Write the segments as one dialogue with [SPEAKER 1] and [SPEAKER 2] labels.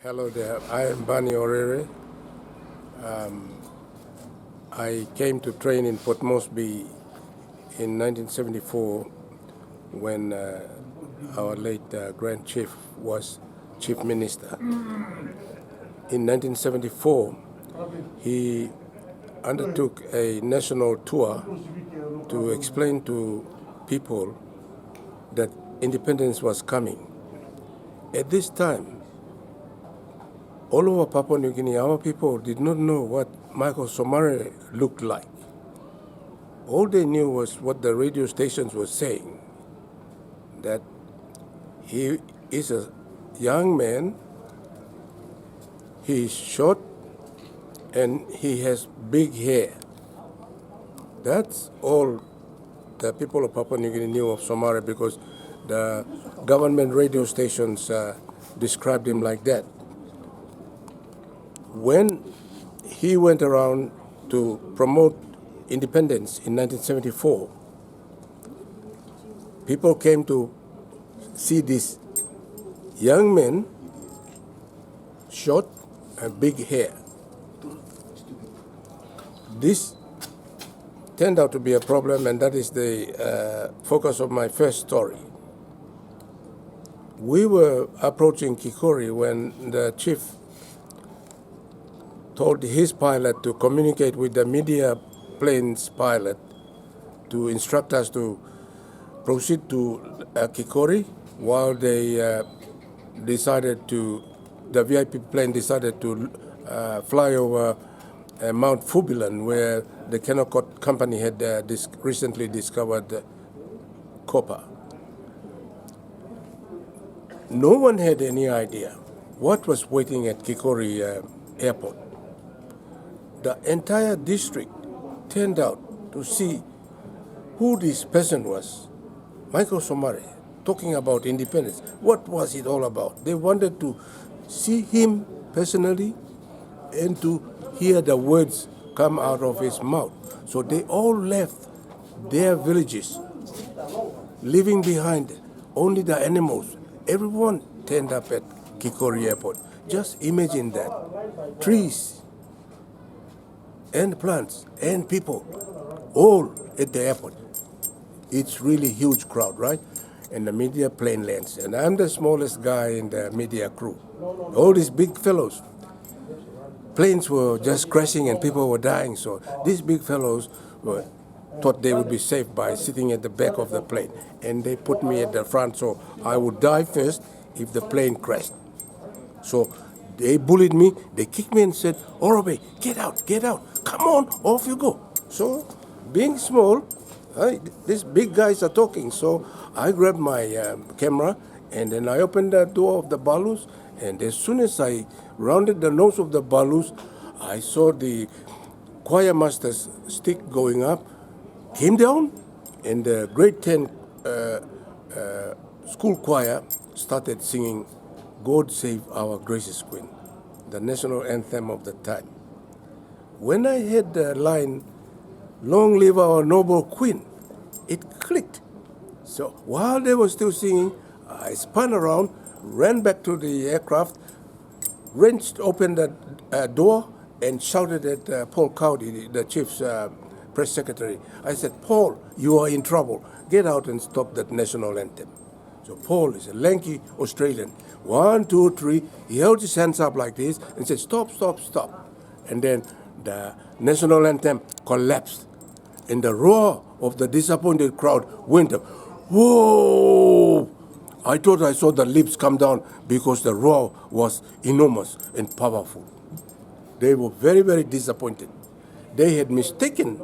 [SPEAKER 1] Hello there, I am Barney Orere. I came to train in Port Moresby in 1974 when our late Grand Chief was Chief Minister. In 1974, he undertook a national tour to explain to people that independence was coming. At this time, all over Papua New Guinea, our people did not know what Michael Somare looked like. All they knew was what the radio stations were saying, that he is a young man, he is short, and he has big hair. That's all the people of Papua New Guinea knew of Somare because the government radio stations described him like that. When he went around to promote independence in 1974, people came to see this young man, short and big hair. This turned out to be a problem, and that is the focus of my first story. We were approaching Kikori when the chief told his pilot to communicate with the media plane's pilot to instruct us to proceed to Kikori while the VIP plane decided to fly over Mount Fubilan, where the Kennecott Company had recently discovered copper. No one had any idea what was waiting at Kikori Airport. The entire district turned out to see who this person was, Michael Somare, talking about independence. What was it all about? They wanted to see him personally and to hear the words come out of his mouth. So they all left their villages, leaving behind only the animals. Everyone turned up at Kikori Airport. Just imagine that. Trees and plants and people all at the airport. It's really huge crowd, right? And the media plane lands. And I'm the smallest guy in the media crew. All these big fellows. Planes were just crashing and people were dying. So these big fellows thought they would be safe by sitting at the back of the plane. And they put me at the front so I would die first if the plane crashed. So they bullied me, they kicked me and said, "Oro Bay, get out, come on, off you go." So, being small, these big guys are talking, so I grabbed my camera and then I opened the door of the balloons, and as soon as I rounded the nose of the balloons, I saw the choir master's stick going up, came down, and the grade 10 school choir started singing "God Save Our Gracious Queen," the national anthem of the time. When I heard the line, "Long live our noble queen," it clicked. So while they were still singing, I spun around, ran back to the aircraft, wrenched open the door, and shouted at Paul Cowdy, the chief's press secretary. I said, "Paul, you are in trouble. Get out and stop that national anthem." So Paul is a lanky Australian. 1, 2, 3. He held his hands up like this and said, "Stop, stop, stop." And then the national anthem collapsed. And the roar of the disappointed crowd went up. Whoa! I thought I saw the lips come down because the roar was enormous and powerful. They were very, very disappointed. They had mistaken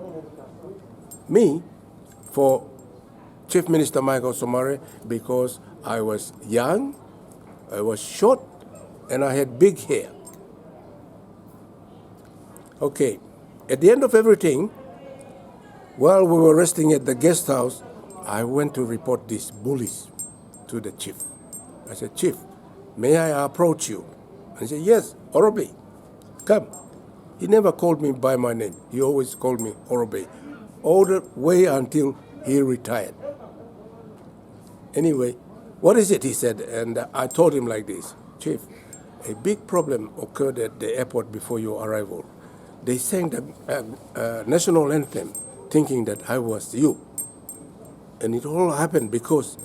[SPEAKER 1] me for Chief Minister Michael Somare because I was young, I was short, and I had big hair. Okay, at the end of everything, while we were resting at the guest house, I went to report these bullies to the chief. I said, "Chief, may I approach you?" He said, "Yes, Oro Bay, come." He never called me by my name. He always called me Oro Bay, all the way until he retired. Anyway, "What is it?" he said, and I told him like this, "Chief, a big problem occurred at the airport before your arrival. They sang the national anthem thinking that I was you. And it all happened because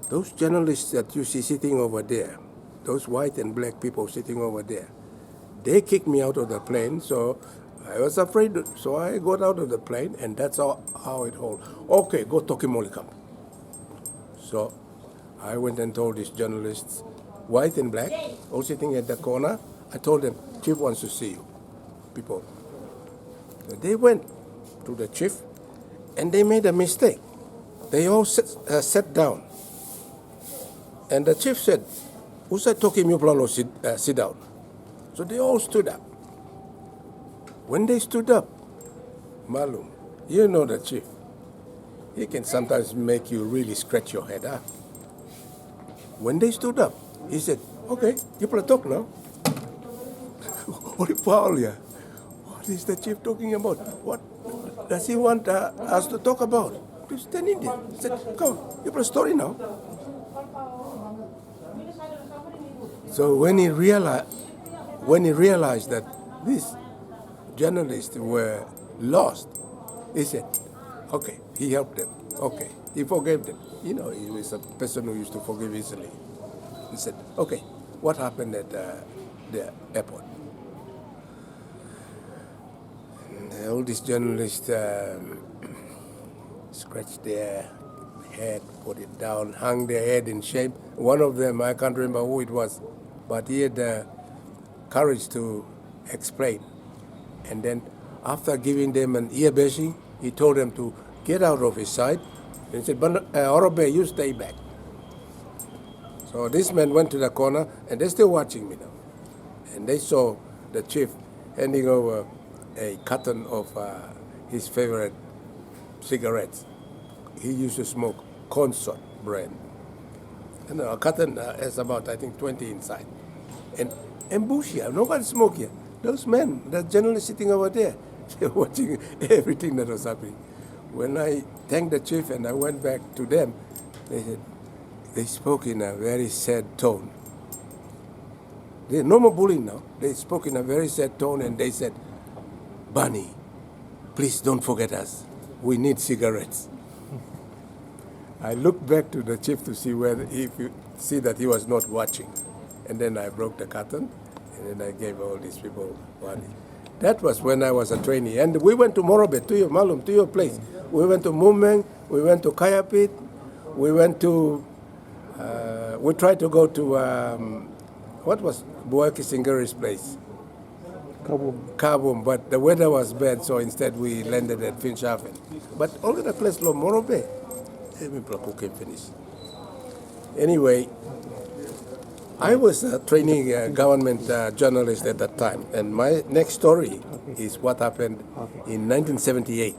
[SPEAKER 1] those journalists that you see sitting over there, those white and black people sitting over there, they kicked me out of the plane, so I was afraid. So I got out of the plane, and that's how it all. Okay, go Tokimoli camp. So I went and told these journalists, white and black, all sitting at the corner. I told them, Chief wants to see you, people. So they went to the chief, and they made a mistake. They all sat down. And the chief said, Usai toki miuplalo sit down. So they all stood up. When they stood up, Malum, you know the chief. He can sometimes make you really scratch your head up. When they stood up, he said, okay, you play talk now. What is the chief talking about? What does he want us to talk about? He's standing there. He said, come, you play story now. So when he realized that these journalists were lost, he said, okay, he helped them. Okay, he forgave them. You know, he was a person who used to forgive easily. He said, okay, what happened at the airport? And all these journalists scratched their head, put it down, hung their head in shame. One of them, I can't remember who it was, but he had the courage to explain. And then after giving them an ear bashing, he told them to get out of his sight. And he said, Oro Bay, you stay back. So this man went to the corner, and they're still watching me now. And they saw the chief handing over a carton of his favorite cigarettes. He used to smoke Consort brand. And a carton has about, I think, 20 inside. And bush here, nobody smoke here. Those men, the journalists sitting over there, they're watching everything that was happening. When I thanked the chief and I went back to them, they said, they spoke in a very sad tone. There's no more bullying now. They spoke in a very sad tone and they said, Barney, please don't forget us. We need cigarettes. I looked back to the chief to see if you see that he was not watching. And then I broke the curtain, and then I gave all these people money. That was when I was a trainee. And we went to Oro Bay, to your place. We went to Mumeng, we went to Kayapit, we went to, we tried to go to, what was Wewak Singeri's place? Kabum, but the weather was bad, so instead we landed at Finschhafen. But all the place, Oro Bay, can finish. Anyway, I was a training government journalist at that time, and my next story is what happened in 1978.